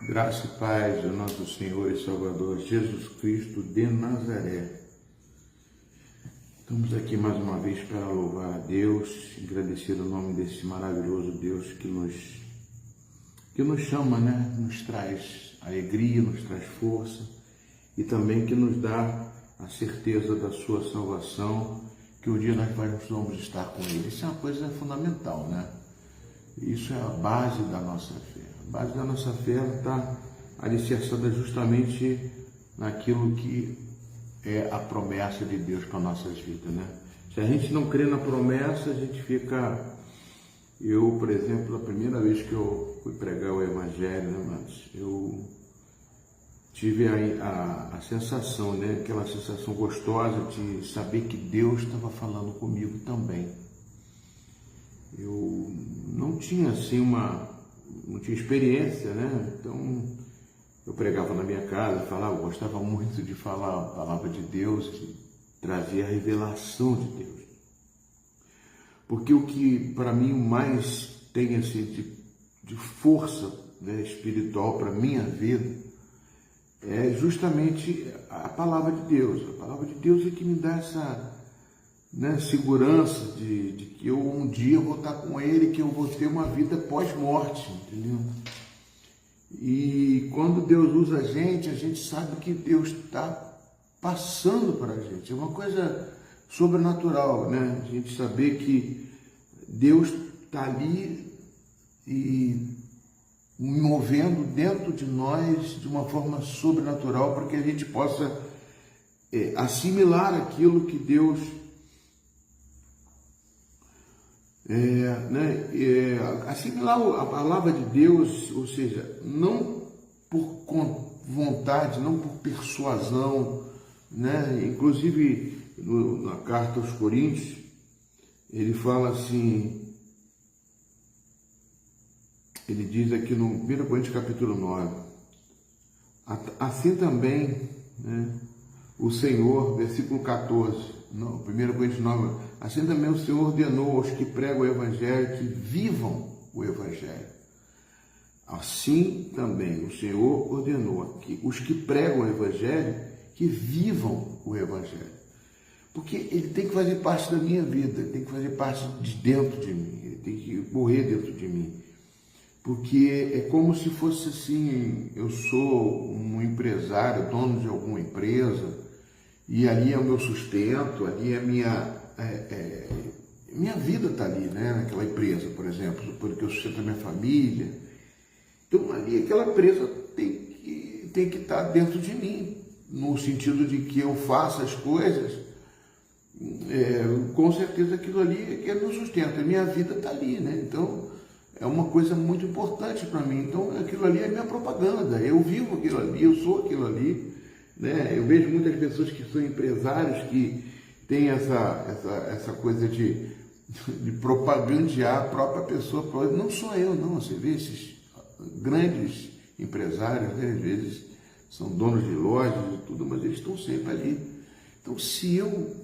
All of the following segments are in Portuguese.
Graça e paz do nosso Senhor e Salvador Jesus Cristo de Nazaré. Estamos aqui mais uma vez para louvar a Deus, agradecer o nome desse maravilhoso Deus que nos chama, né? Nos traz alegria, nos traz força e também que nos dá a certeza da sua salvação, que um dia nós vamos estar com Ele. Isso é uma coisa fundamental, né? Isso é a base da nossa fé. A base da nossa fé está alicerçada justamente naquilo que é a promessa de Deus para nossas vidas, né? Se a gente não crê na promessa, a gente fica... Eu, por exemplo, a primeira vez que eu fui pregar o Evangelho, né, mas eu tive a sensação, né? Aquela sensação gostosa de saber que Deus estava falando comigo também. Eu não tinha assim não tinha experiência, né? Então eu pregava na minha casa, eu gostava muito de falar a palavra de Deus, de trazer a revelação de Deus. Porque o que para mim mais tem assim, de força, né, espiritual para a minha vida é justamente a palavra de Deus. A palavra de Deus é que me dá essa, né, segurança de que eu um dia vou estar com Ele, que eu vou ter uma vida pós-morte, entendeu? E quando Deus usa a gente sabe que Deus está passando para a gente. É uma coisa sobrenatural, né? A gente saber que Deus está ali e movendo dentro de nós de uma forma sobrenatural para que a gente possa assimilar aquilo que Deus assimilar a palavra de Deus, ou seja, não por vontade, não por persuasão, né? Inclusive na carta aos Coríntios, ele fala assim, ele diz aqui no 1 Coríntios capítulo 9, assim também, né, o Senhor, versículo 14, não, 1 Coríntios 9, assim também o Senhor ordenou aos que pregam o Evangelho que vivam o Evangelho. Assim também o Senhor ordenou que os que pregam o Evangelho que vivam o Evangelho. Porque ele tem que fazer parte da minha vida, ele tem que fazer parte de dentro de mim, ele tem que morrer dentro de mim. Porque é como se fosse assim, eu sou um empresário, dono de alguma empresa, e ali é o meu sustento, ali é a minha vida está ali, né? Naquela empresa, por exemplo, porque eu sustento a minha família. Então ali aquela empresa tem que estar dentro de mim, no sentido de que eu faça as coisas, com certeza aquilo ali é que é meu sustento, a minha vida está ali, né? Então é uma coisa muito importante para mim. Então aquilo ali é minha propaganda, eu vivo aquilo ali, eu sou aquilo ali, né? Eu vejo muitas pessoas que são empresários que têm essa coisa de propagandear a própria pessoa. Não sou eu, não. Você vê esses grandes empresários, né? Às vezes são donos de lojas e tudo, mas eles estão sempre ali. Então, se eu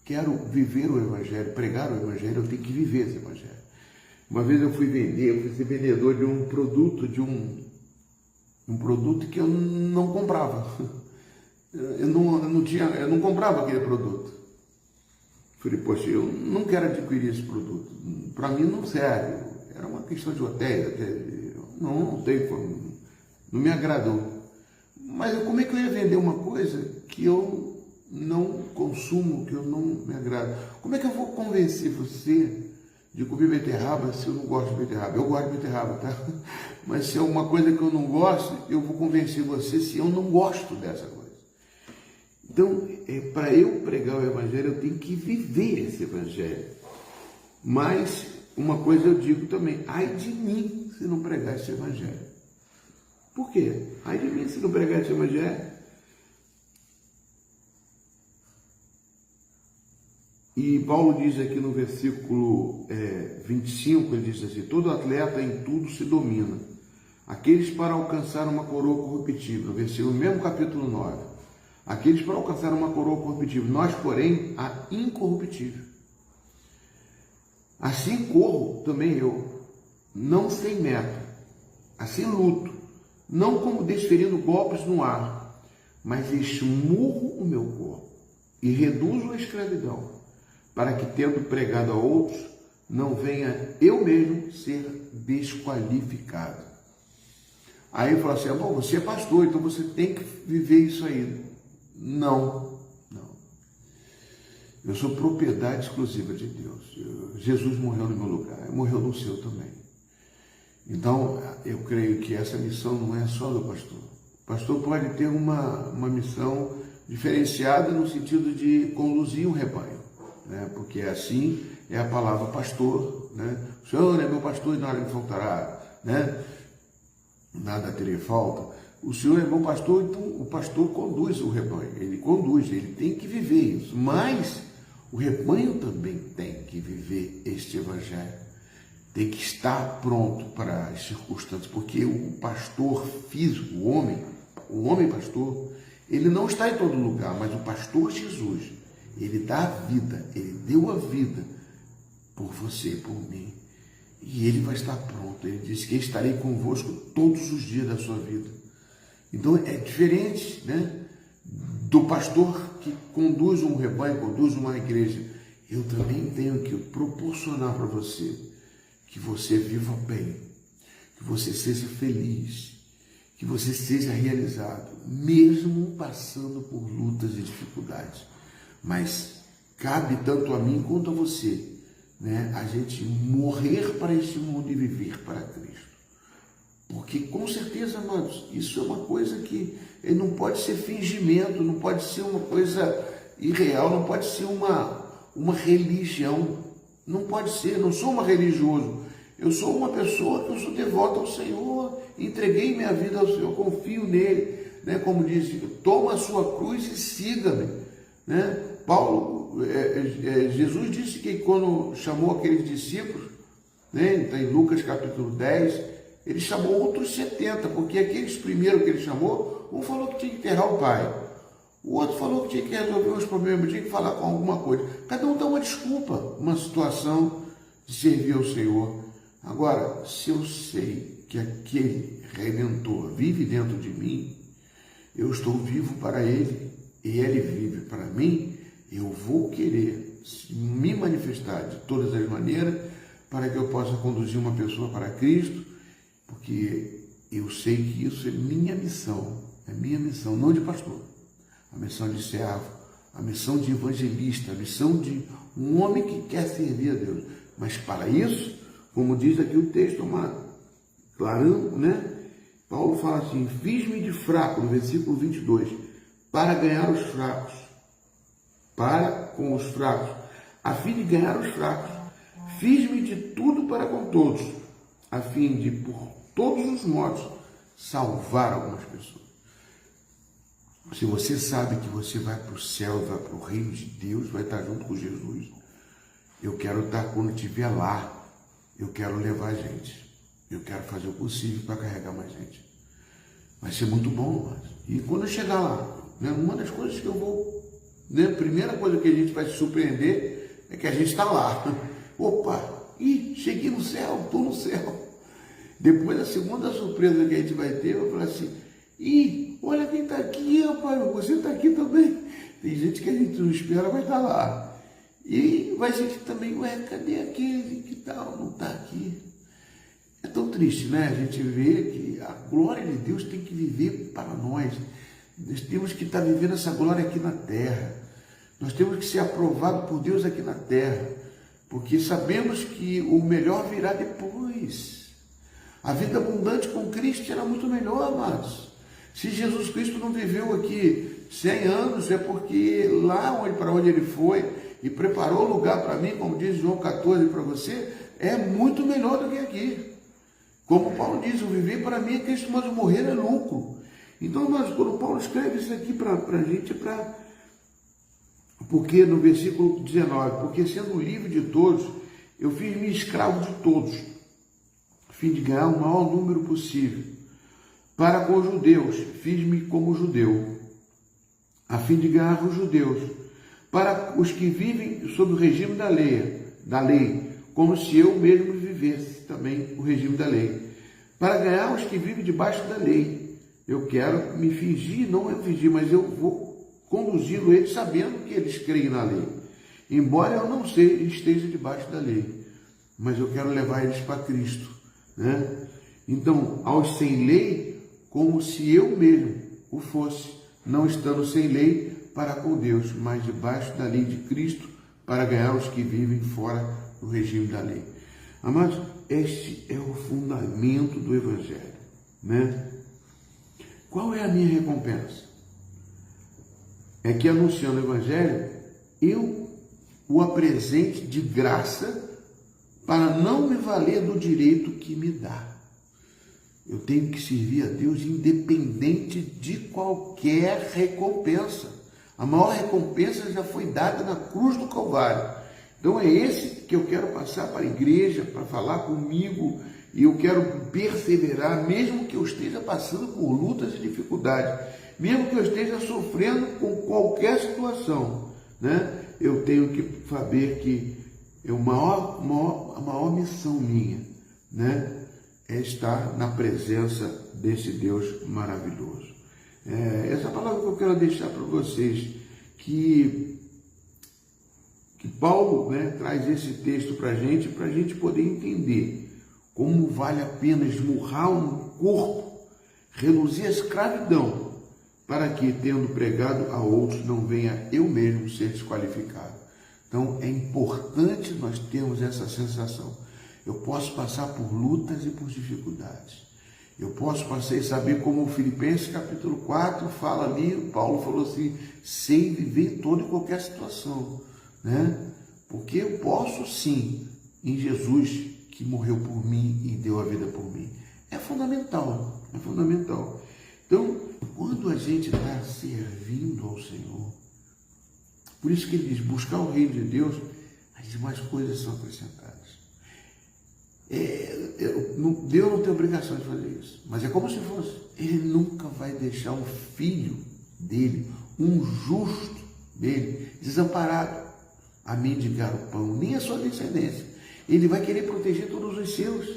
quero viver o Evangelho, pregar o Evangelho, eu tenho que viver esse Evangelho. Uma vez eu fui ser vendedor de um produto, um produto que eu não comprava. Eu não comprava aquele produto. Falei, poxa, eu não quero adquirir esse produto. Para mim não serve. Era uma questão de hotéis, não me agradou. Mas como é que eu ia vender uma coisa que eu não consumo, que eu não me agrada? Como é que eu vou convencer você de comer beterraba se eu não gosto de beterraba? Eu gosto de beterraba, tá? Mas se é uma coisa que eu não gosto, eu vou convencer você se eu não gosto dessa coisa. Então, para eu pregar o Evangelho, eu tenho que viver esse Evangelho. Mas uma coisa eu digo também, ai de mim se não pregar esse Evangelho. Por quê? Ai de mim se não pregar esse Evangelho. E Paulo diz aqui no versículo 25, ele diz assim, todo atleta em tudo se domina. Aqueles para alcançar uma coroa corruptível, no versículo, mesmo capítulo 9. Aqueles para alcançar uma coroa corruptível, nós, porém, a incorruptível. Assim corro também eu, não sem meta, assim luto, não como desferindo golpes no ar, mas esmurro o meu corpo e reduzo a escravidão, para que, tendo pregado a outros, não venha eu mesmo ser desqualificado. Aí eu falo assim, bom, você é pastor, então você tem que viver isso aí. Não. Eu sou propriedade exclusiva de Deus. Jesus morreu no meu lugar, morreu no seu também. Então, eu creio que essa missão não é só do pastor. O pastor pode ter uma missão diferenciada no sentido de conduzir um rebanho, né? Porque assim é a palavra pastor, né? O Senhor é meu pastor e nada me faltará, né? Nada terei falta. O Senhor é meu pastor, então o pastor conduz o rebanho, ele tem que viver isso, mas o rebanho também tem que viver este evangelho, tem que estar pronto para as circunstâncias, porque o pastor físico, o homem pastor, ele não está em todo lugar, mas o pastor Jesus, ele dá a vida, ele deu a vida por você, por mim, e ele vai estar pronto. Ele disse que estarei convosco todos os dias da sua vida. Então é diferente, né, do pastor que conduz um rebanho, conduz uma igreja. Eu também tenho que proporcionar para você que você viva bem, que você seja feliz, que você seja realizado, mesmo passando por lutas e dificuldades. Mas cabe tanto a mim quanto a você, né, a gente morrer para este mundo e viver para Cristo. Porque com certeza, amados, isso é uma coisa que não pode ser fingimento, não pode ser uma coisa irreal, não pode ser uma religião, não pode ser, eu não sou uma religioso, eu sou uma pessoa que eu sou devota ao Senhor, entreguei minha vida ao Senhor, confio nele, né? Como diz, toma a sua cruz e siga-me, né? Jesus disse que quando chamou aqueles discípulos, né, em Lucas capítulo 10, ele chamou outros 70, porque aqueles primeiros que ele chamou, um falou que tinha que enterrar o pai, o outro falou que tinha que resolver os problemas, tinha que falar com alguma coisa. Cada um dá uma desculpa, uma situação de servir ao Senhor. Agora, se eu sei que aquele Redentor vive dentro de mim, eu estou vivo para ele e ele vive para mim, eu vou querer me manifestar de todas as maneiras para que eu possa conduzir uma pessoa para Cristo, porque eu sei que isso é minha missão, não de pastor, a missão de servo, a missão de evangelista, a missão de um homem que quer servir a Deus. Mas para isso, como diz aqui o texto, claro, né? Paulo fala assim, fiz-me de fraco, no versículo 22, para ganhar os fracos, a fim de ganhar os fracos, fiz-me de tudo para com todos, a fim de, por todos os modos, salvar algumas pessoas. Se você sabe que você vai para o céu, vai para o reino de Deus, vai estar junto com Jesus, eu quero estar, quando estiver lá, eu quero levar gente, eu quero fazer o possível para carregar mais gente. Vai ser muito bom, mas... E quando eu chegar lá, né, uma das coisas que eu vou, né, a primeira coisa que a gente vai se surpreender é que a gente está lá. Opa, cheguei no céu, estou no céu. Depois, a segunda surpresa que a gente vai ter, eu vou falar assim, olha quem está aqui, rapaz, você está aqui também. Tem gente que a gente não espera, vai estar lá. E vai gente também, cadê aquele que tal, não está aqui? É tão triste, né? A gente vê que a glória de Deus tem que viver para nós. Nós temos que estar vivendo essa glória aqui na terra. Nós temos que ser aprovados por Deus aqui na terra, porque sabemos que o melhor virá depois. A vida abundante com Cristo era muito melhor, amados. Se Jesus Cristo não viveu aqui 100 anos, é porque lá para onde ele foi e preparou lugar para mim, como diz João 14 para você, é muito melhor do que aqui. Como Paulo diz, o viver para mim é Cristo, mas o morrer é lucro. Então, quando Paulo escreve isso aqui para a gente, porque no versículo 19, porque sendo livre de todos, eu fiz-me escravo de todos, a fim de ganhar o maior número possível. Para com os judeus, fiz-me como judeu, a fim de ganhar os judeus. Para os que vivem sob o regime da lei, como se eu mesmo vivesse também o regime da lei, para ganhar os que vivem debaixo da lei. Eu quero me fingir, não me fingir, mas eu vou conduzi-lo eles sabendo que eles creem na lei. Embora eu não esteja debaixo da lei, mas eu quero levar eles para Cristo, né? Então, aos sem lei, como se eu mesmo o fosse, não estando sem lei para com Deus, mas debaixo da lei de Cristo, para ganhar os que vivem fora do regime da lei. Amados, este é o fundamento do Evangelho, né? Qual é a minha recompensa? É que, anunciando o Evangelho, eu o apresente de graça para não me valer do direito que me dá. Eu tenho que servir a Deus independente de qualquer recompensa. A maior recompensa já foi dada na cruz do Calvário. Então é esse que eu quero passar para a igreja, para falar comigo, e eu quero perseverar, mesmo que eu esteja passando por lutas e dificuldades, mesmo que eu esteja sofrendo com qualquer situação, né? Eu tenho que saber que a maior missão minha, né, é estar na presença desse Deus maravilhoso. Essa palavra que eu quero deixar para vocês, que Paulo, né, traz esse texto para a gente poder entender como vale a pena esmurrar um corpo, reduzir a escravidão, para que, tendo pregado a outros, não venha eu mesmo ser desqualificado. Então, é importante nós termos essa sensação. Eu posso passar por lutas e por dificuldades. Eu posso passar e saber como o Filipenses capítulo 4 fala ali, Paulo falou assim, sem viver em toda e qualquer situação, né? Porque eu posso sim, em Jesus, que morreu por mim e deu a vida por mim. É fundamental, é fundamental. Então, quando a gente está servindo ao Senhor, por isso que ele diz, buscar o reino de Deus, as demais coisas são acrescentadas. Deus não tem obrigação de fazer isso, mas é como se fosse. Ele nunca vai deixar um filho dele, um justo dele, desamparado, a mendigar o pão, nem a sua descendência. Ele vai querer proteger todos os seus.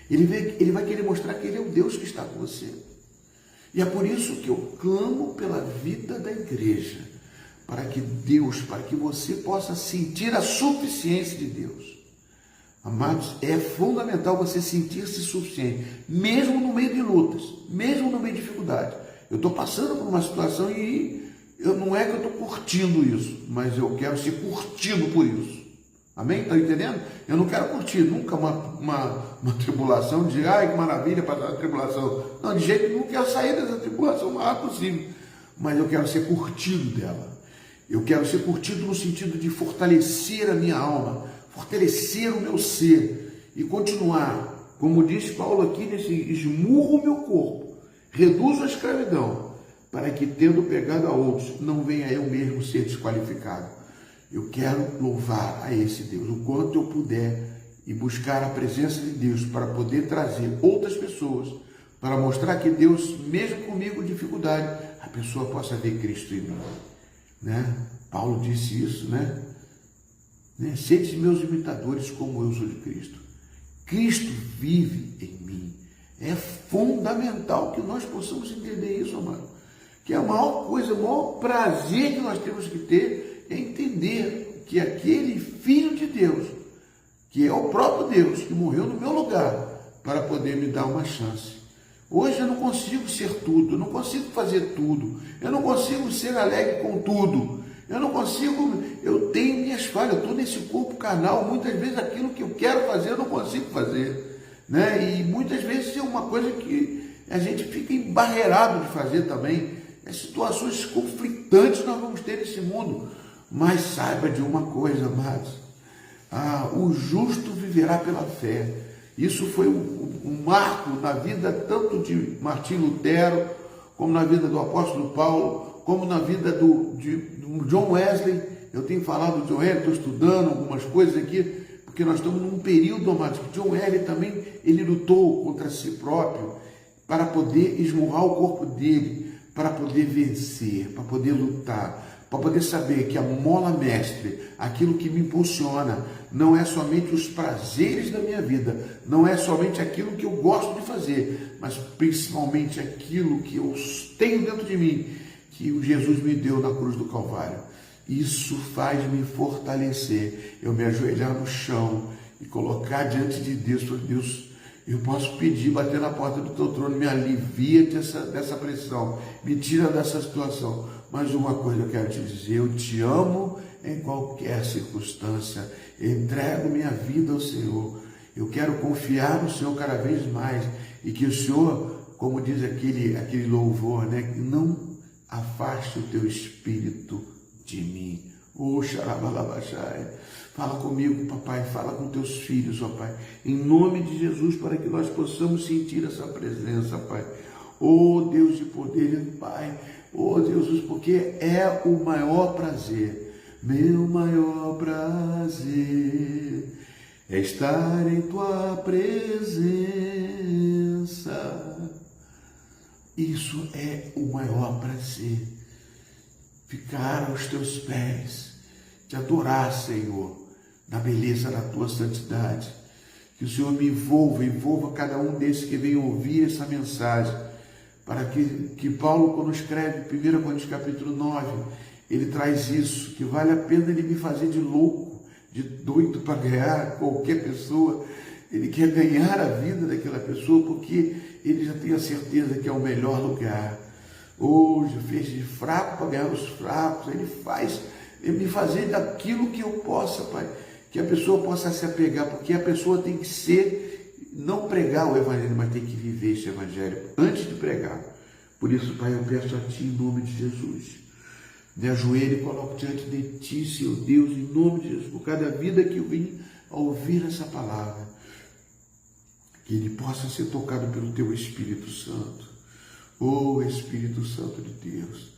Ele vai querer mostrar que ele é o Deus que está com você. E é por isso que eu clamo pela vida da igreja, para que você possa sentir a suficiência de Deus. Amados, é fundamental você sentir-se suficiente, mesmo no meio de lutas, mesmo no meio de dificuldade. Eu estou passando por uma situação e não é que eu estou curtindo isso, mas eu quero ser curtido por isso. Amém? Está entendendo? Eu não quero curtir nunca uma tribulação, de ai que maravilha passar a tribulação. Não, de jeito nenhum, quero sair dessa tribulação o mais rápido possível. Mas eu quero ser curtido dela. Eu quero ser curtido no sentido de fortalecer a minha alma, fortalecer o meu ser e continuar, como diz Paulo aqui, nesse esmurro o meu corpo, reduzo a escravidão, para que, tendo pegado a outros, não venha eu mesmo ser desqualificado. Eu quero louvar a esse Deus o quanto eu puder e buscar a presença de Deus para poder trazer outras pessoas, para mostrar que Deus, mesmo comigo, dificuldade, a pessoa possa ver Cristo em mim, né? Paulo disse isso, né? Sede meus imitadores como eu sou de Cristo. Cristo vive em mim. É fundamental que nós possamos entender isso, amado. Que a maior coisa, o maior prazer que nós temos que ter é entender que aquele Filho de Deus, que é o próprio Deus, que morreu no meu lugar, para poder me dar uma chance. Hoje eu não consigo ser tudo, eu não consigo fazer tudo, eu não consigo ser alegre com tudo, eu tenho minhas falhas, eu estou nesse corpo carnal, muitas vezes aquilo que eu quero fazer eu não consigo fazer, né? E muitas vezes é uma coisa que a gente fica embarreirado de fazer também. Situações conflitantes nós vamos ter nesse mundo, mas saiba de uma coisa, amados, o justo viverá pela fé. Isso foi um marco na vida tanto de Martinho Lutero, como na vida do apóstolo Paulo, como na vida de John Wesley. Eu tenho falado do John Wesley, estou estudando algumas coisas aqui, porque nós estamos num período, amados, que John Wesley também, ele lutou contra si próprio, para poder esmurrar o corpo dele, para poder vencer, para poder lutar, para poder saber que a mola mestre, aquilo que me impulsiona, não é somente os prazeres da minha vida, não é somente aquilo que eu gosto de fazer, mas principalmente aquilo que eu tenho dentro de mim, que o Jesus me deu na cruz do Calvário. Isso faz me fortalecer, eu me ajoelhar no chão e colocar diante de Deus, para Deus, eu posso pedir, bater na porta do teu trono, me alivia dessa pressão, me tira dessa situação. Mas uma coisa eu quero te dizer, eu te amo em qualquer circunstância, eu entrego minha vida ao Senhor, eu quero confiar no Senhor cada vez mais, e que o Senhor, como diz aquele louvor, né, não afaste o teu espírito de mim. Oh, xarabalabachai. Fala comigo, papai, fala com teus filhos, ó Pai, em nome de Jesus, para que nós possamos sentir essa presença, Pai. Oh, Deus de poder, Pai, oh, Jesus, porque é o maior prazer, meu maior prazer é estar em tua presença. Isso é o maior prazer, ficar aos teus pés, te adorar, Senhor, na beleza da tua santidade. Que o Senhor me envolva cada um desses que vem ouvir essa mensagem, para que Paulo, quando escreve 1 Coríntios capítulo 9, ele traz isso, que vale a pena ele me fazer de louco, de doido para ganhar qualquer pessoa. Ele quer ganhar a vida daquela pessoa, porque ele já tem a certeza que é o melhor lugar. Hoje fez de fraco para ganhar os fracos, ele me fazer daquilo que eu possa, Pai, que a pessoa possa se apegar, porque a pessoa tem que ser, não pregar o Evangelho, mas tem que viver esse Evangelho antes de pregar. Por isso, Pai, eu peço a Ti em nome de Jesus, me ajoelho e coloco diante de Ti, Senhor Deus, em nome de Jesus, por cada vida que eu vim a ouvir essa palavra, que ele possa ser tocado pelo Teu Espírito Santo. Oh, Espírito Santo de Deus,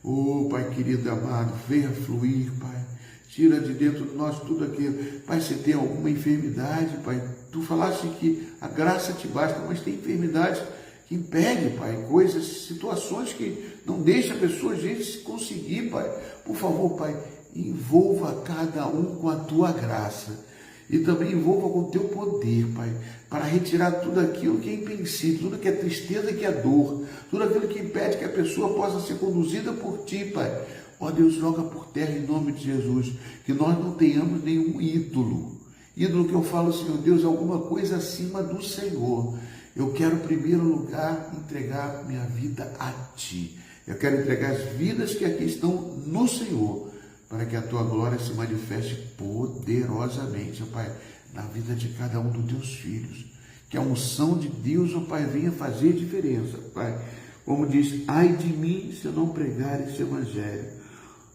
oh, Pai querido amado, venha fluir, Pai, tira de dentro de nós tudo aquilo. Pai, se tem alguma enfermidade, Pai, Tu falaste que a graça te basta, mas tem enfermidades que impedem, Pai, coisas, situações que não deixam a pessoa, gente, conseguir, Pai. Por favor, Pai, envolva cada um com a Tua graça. E também envolva com o Teu poder, Pai, para retirar tudo aquilo que é impensível, tudo que é tristeza, que é dor, tudo aquilo que impede que a pessoa possa ser conduzida por Ti, Pai. Ó Deus, joga por terra em nome de Jesus, que nós não tenhamos nenhum ídolo. Ídolo que eu falo, Senhor Deus, é alguma coisa acima do Senhor. Eu quero, em primeiro lugar, entregar minha vida a Ti. Eu quero entregar as vidas que aqui estão no Senhor, para que a Tua glória se manifeste poderosamente, ó Pai, na vida de cada um dos Teus filhos. Que a unção de Deus, ó Pai, venha fazer diferença, Pai. Como diz, ai de mim se eu não pregar esse Evangelho.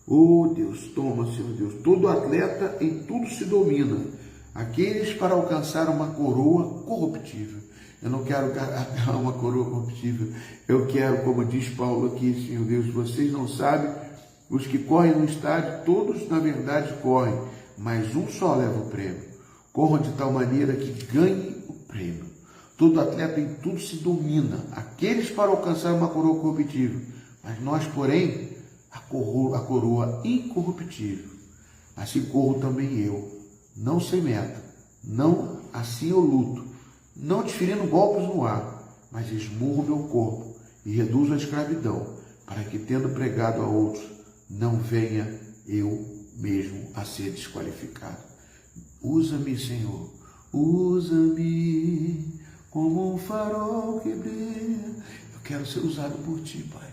Oh Deus, toma, Senhor Deus. Todo atleta em tudo se domina. Aqueles para alcançar uma coroa corruptível. Eu não quero ganhar uma coroa corruptível. Eu quero, como diz Paulo aqui, Senhor Deus, vocês não sabem. Os que correm no estádio, todos na verdade correm, mas um só leva o prêmio. Corram de tal maneira que ganhe o prêmio. Todo atleta em tudo se domina, aqueles para alcançar uma coroa corruptível, mas nós, porém, a coroa incorruptível. Assim corro também eu, não sem meta, não assim eu luto, não desferindo golpes no ar, mas esmurro meu corpo e reduzo a escravidão, para que, tendo pregado a outros, não venha eu mesmo a ser desqualificado. Usa-me, Senhor, usa-me como um farol que brilha. Eu quero ser usado por Ti, Pai.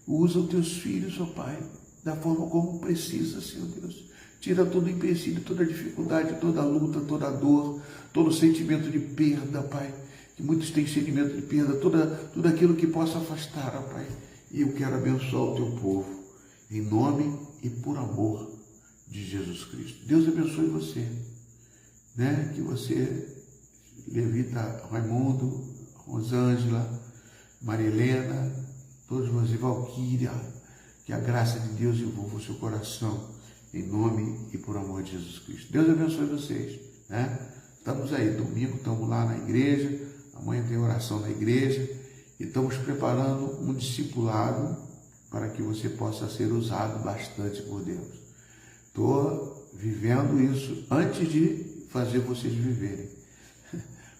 Usa os Teus filhos, ó Pai, da forma como precisa, Senhor Deus. Tira todo empecilho, toda dificuldade, toda luta, toda dor, todo sentimento de perda, Pai. Que muitos têm sentimento de perda, tudo aquilo que possa afastar, ó Pai. E eu quero abençoar o Teu povo, em nome e por amor de Jesus Cristo. Deus abençoe você, né? Que você, Levita, Raimundo, Rosângela, Maria Helena, todos vocês, Valquíria, que a graça de Deus envolva o seu coração, em nome e por amor de Jesus Cristo. Deus abençoe vocês, né? Estamos aí, domingo, estamos lá na igreja, amanhã tem oração na igreja, e estamos preparando um discipulado para que você possa ser usado bastante por Deus. Estou vivendo isso antes de fazer vocês viverem,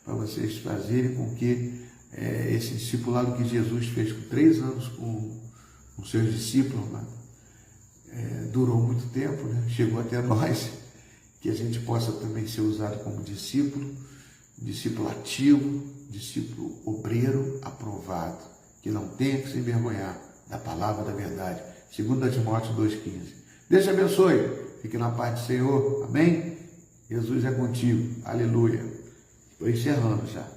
para vocês fazerem com que esse discipulado que Jesus fez com 3 anos com seus discípulos, durou muito tempo, né? Chegou até nós, que a gente possa também ser usado como discípulo ativo, discípulo obreiro aprovado, que não tenha que se envergonhar da palavra da verdade. 2 Timóteo 2,15. Deus te abençoe, fique na paz do Senhor, amém? Jesus é contigo, aleluia. Estou encerrando já.